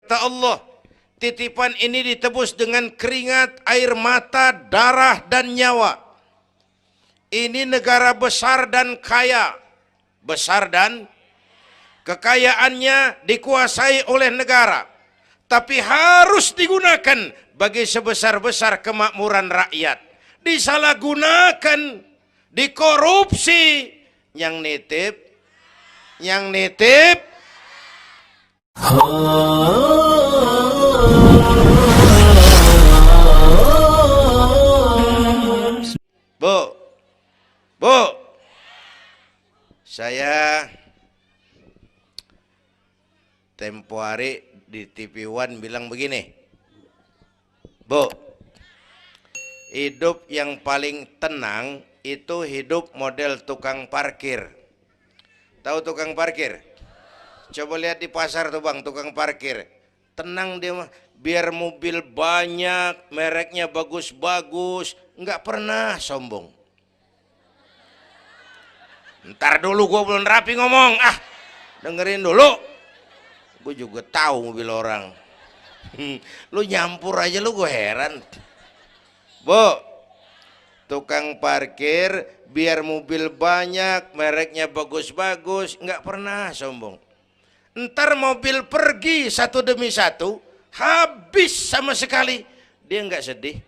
Kata Allah, titipan ini ditebus dengan keringat, air mata, darah, dan nyawa. Ini negara besar dan kaya. Besar dan kekayaannya dikuasai oleh negara. Tapi harus digunakan bagi sebesar-besar kemakmuran rakyat. Disalahgunakan, dikorupsi. Yang nitip. Bu, saya tempo hari di TV One bilang begini, Bu, hidup yang paling tenang itu hidup model tukang parkir. Tahu tukang parkir? Coba lihat di pasar tuh bang, tukang parkir. Tenang dia mah, biar mobil banyak, mereknya bagus-bagus, nggak pernah sombong. Ntar dulu gue belum rapi ngomong, dengerin dulu. Gue juga tahu mobil orang. Lu nyampur aja lu, gue heran. Bu, tukang parkir biar mobil banyak, mereknya bagus-bagus, nggak pernah sombong. Ntar mobil pergi satu demi satu, habis sama sekali, dia nggak sedih.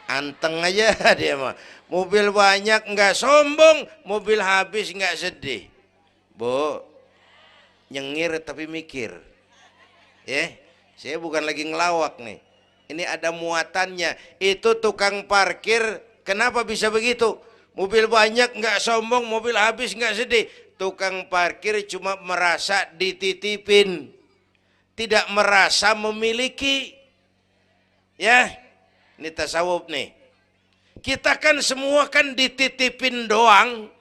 Anteng aja dia mah. Mobil banyak nggak sombong, mobil habis nggak sedih. Bu, nyengir tapi mikir. Ya, saya bukan lagi ngelawak nih. Ini ada muatannya. Itu tukang parkir, kenapa bisa begitu? Mobil banyak nggak sombong, mobil habis nggak sedih. Tukang parkir cuma merasa dititipin, tidak merasa memiliki. Ya, ini tasawuf nih. Kita kan semua kan dititipin doang.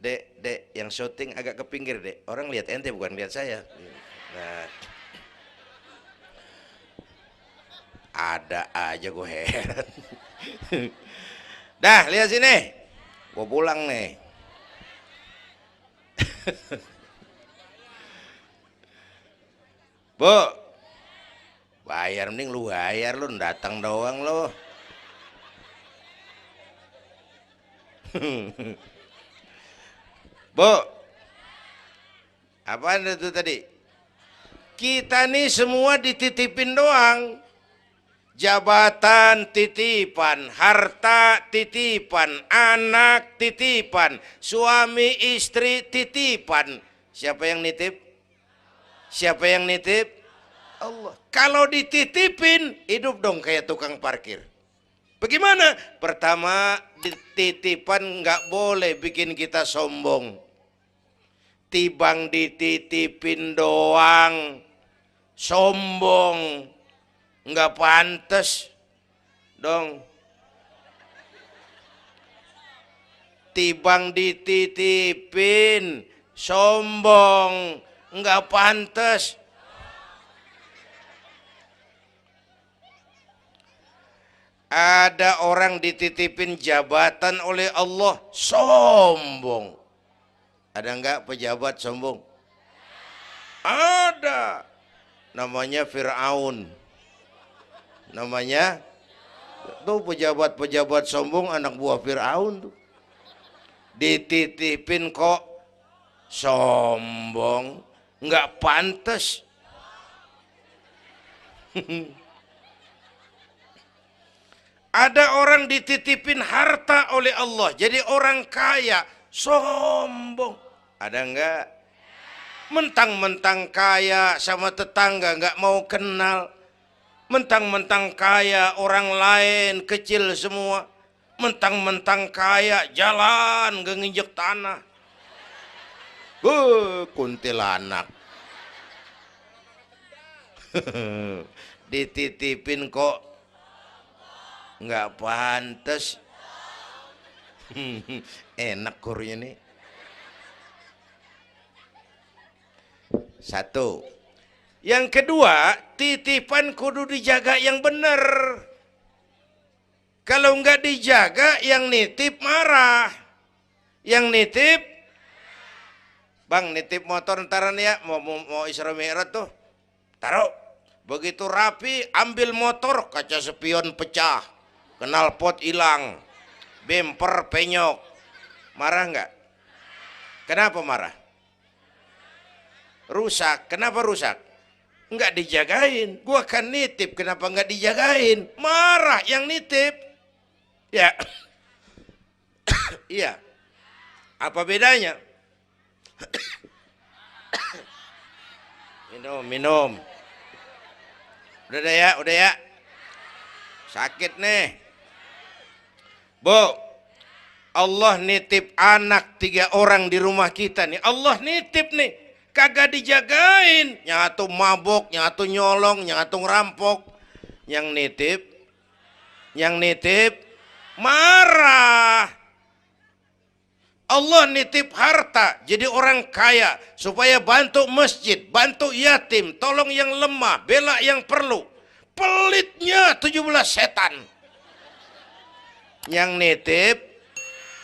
Dek, yang syuting agak ke pinggir, Dek. Orang lihat ente bukan lihat saya. Nah, ada aja gue heran. Dah, lihat sini. Gue pulang nih. Bu, bayar, mending lu bayar, lu datang doang lu. Bu, apaan itu tadi? Kita nih semua dititipin doang. Jabatan titipan, harta titipan, anak titipan, suami istri titipan. Siapa yang nitip? Siapa yang nitip? Allah. Kalau dititipin, hidup dong kayak tukang parkir. Bagaimana? Pertama, titipan nggak boleh bikin kita sombong. Tibang dititipin doang, sombong, nggak pantas dong. Tibang dititipin, sombong, nggak pantas. Ada orang dititipin jabatan oleh Allah, sombong. Ada enggak pejabat sombong? Ada. Namanya Fir'aun. Namanya tuh pejabat-pejabat sombong, anak buah Fir'aun tuh. Dititipin kok sombong, enggak pantas. Ada orang dititipin harta oleh Allah, jadi orang kaya, sombong. Ada enggak? Mentang-mentang kaya sama tetangga enggak mau kenal. Mentang-mentang kaya orang lain kecil semua. Mentang-mentang kaya jalan gak nginjek tanah. Kuntilanak. Dititipin kok nggak pantas. Enak kurnya nih. Satu. Yang kedua, titipan kudu dijaga yang benar. Kalau nggak dijaga, yang nitip marah. Yang nitip Bang, nitip motor ntaran ya, mau Isra Mi'raj tuh. Taruh. Begitu rapi, ambil motor, kaca spion pecah, knalpot hilang, bemper penyok. Marah nggak? Kenapa marah? Rusak. Kenapa rusak? Nggak dijagain. Gua kan nitip, kenapa nggak dijagain? Marah yang nitip. Ya. Iya. Apa bedanya? Minum. Udah ya. Sakit nih. Bu, Allah nitip anak 3 orang di rumah kita nih. Allah nitip nih. Kagak dijagain. Nyatu mabok, nyatu nyolong, nyatu ngerampok. Yang nitip marah. Allah nitip harta jadi orang kaya supaya bantu masjid, bantu yatim, tolong yang lemah, bela yang perlu. Pelitnya 17 setan. Yang nitip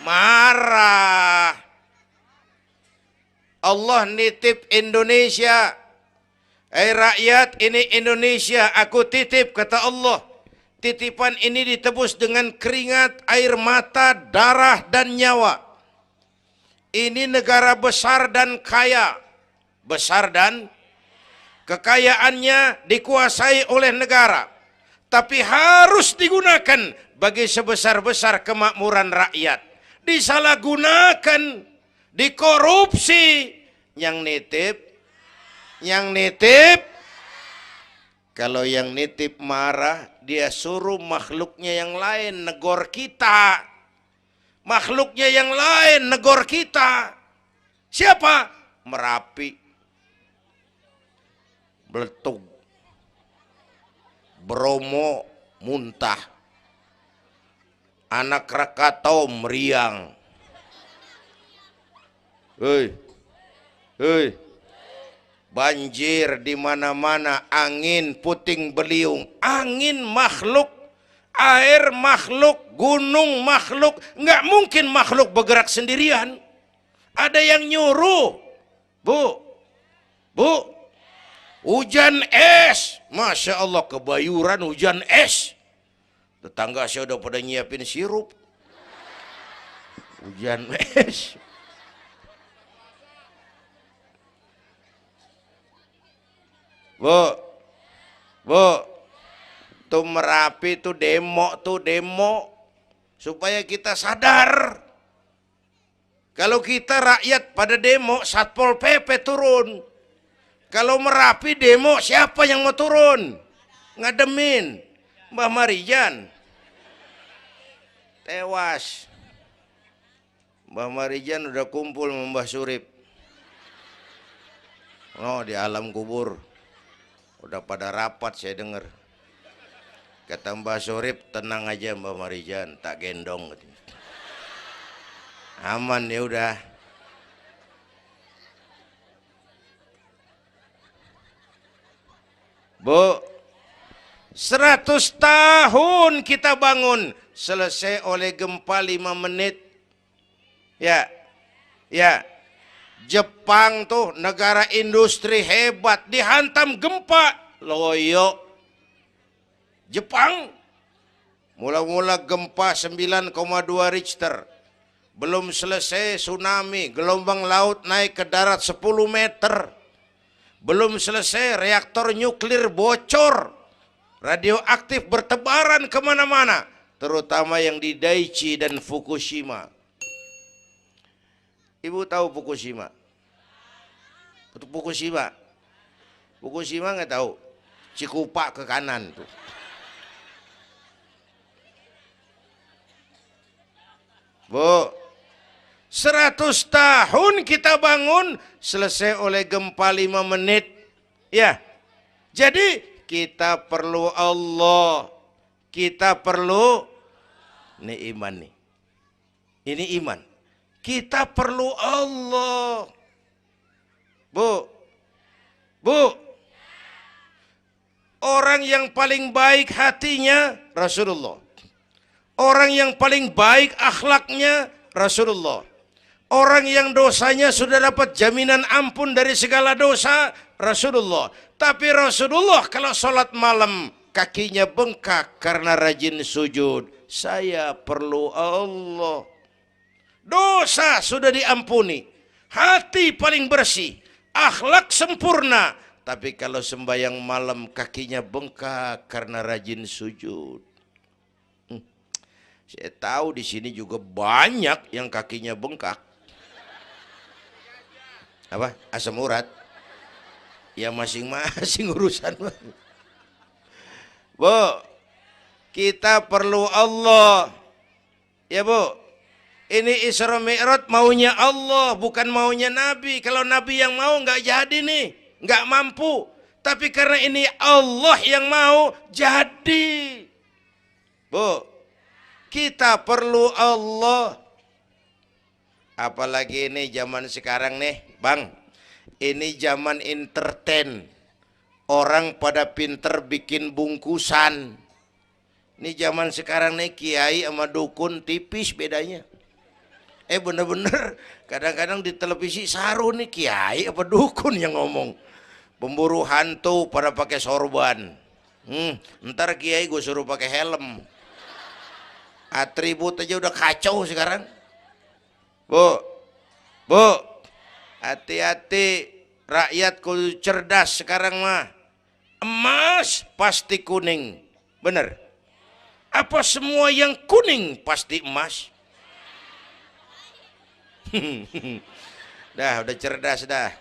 marah. Allah nitip Indonesia. Rakyat, ini Indonesia aku titip, kata Allah. Titipan ini ditebus dengan keringat, air mata, darah dan nyawa. Ini negara besar dan kaya. Besar dan kekayaannya dikuasai oleh negara. Tapi harus digunakan bagi sebesar-besar kemakmuran rakyat. Disalahgunakan, dikorupsi. Yang nitip. Kalau yang nitip marah, dia suruh makhluknya yang lain negor kita. Makhluknya yang lain negor kita. Siapa? Merapi, Beletung, Bromo muntah, Anak Krakatau meriang. Hei. Banjir di mana-mana, angin puting beliung, angin makhluk, air makhluk, gunung makhluk. Nggak mungkin makhluk bergerak sendirian. Ada yang nyuruh. Bu, hujan es. Masya Allah, kebayuran hujan es. Tetangga saya udah pada nyiapin sirup. Hujan es. Bu, tuh Merapi tuh demo supaya kita sadar. Kalau kita rakyat pada demo, Satpol PP turun. Kalau Merapi demo, siapa yang mau turun? Ngademin. Mbah Marijan tewas. Mbah Marijan udah kumpul sama Mbah Surip. Oh, di alam kubur. Udah pada rapat saya dengar. Kata Mbah Surip, tenang aja Mbah Marijan, tak gendong. Aman ya udah. Bu, 100 tahun kita bangun, selesai oleh gempa 5 menit. Ya. Jepang tuh negara industri hebat, dihantam gempa, loyo. Jepang mula-mula gempa 9,2 Richter. Belum selesai tsunami, gelombang laut naik ke darat 10 meter. Belum selesai reaktor nuklir bocor. Radioaktif bertebaran kemana-mana. Terutama yang di Daiichi dan Fukushima. Ibu tahu Fukushima? Fukushima nggak tahu. Cikupa ke kanan tuh. Bu, 100 tahun kita bangun, selesai oleh gempa 5 menit. Ya, jadi kita perlu Allah. Kita perlu, ini iman nih. Ini iman. Kita perlu Allah. Bu, orang yang paling baik hatinya Rasulullah. Orang yang paling baik akhlaknya Rasulullah. Orang yang dosanya sudah dapat jaminan ampun dari segala dosa, Rasulullah. Tapi Rasulullah kalau sholat malam kakinya bengkak karena rajin sujud. Saya perlu Allah. Dosa sudah diampuni. Hati paling bersih. Akhlak sempurna. Tapi kalau sembahyang malam kakinya bengkak karena rajin sujud. Saya tahu di sini juga banyak yang kakinya bengkak. Apa? Asam urat. Ya masing-masing urusan. Bu, kita perlu Allah. Ya Bu, ini Isra Mi'raj maunya Allah, bukan maunya Nabi. Kalau Nabi yang mau nggak jadi nih, nggak mampu. Tapi karena ini Allah yang mau, jadi. Bu, kita perlu Allah. Apalagi ini zaman sekarang nih, Bang. Ini zaman entertain. Orang pada pinter bikin bungkusan. Ini zaman sekarang nih kiai sama dukun tipis bedanya. Bener-bener kadang-kadang di televisi saru nih kiai apa dukun yang ngomong. Pemburu hantu pada pakai sorban. Ntar kiai gue suruh pakai helm. Atribut aja udah kacau sekarang. Bu, hati-hati, rakyat kudu cerdas sekarang mah. Emas pasti kuning, bener? Apa semua yang kuning pasti emas? Udah cerdas dah.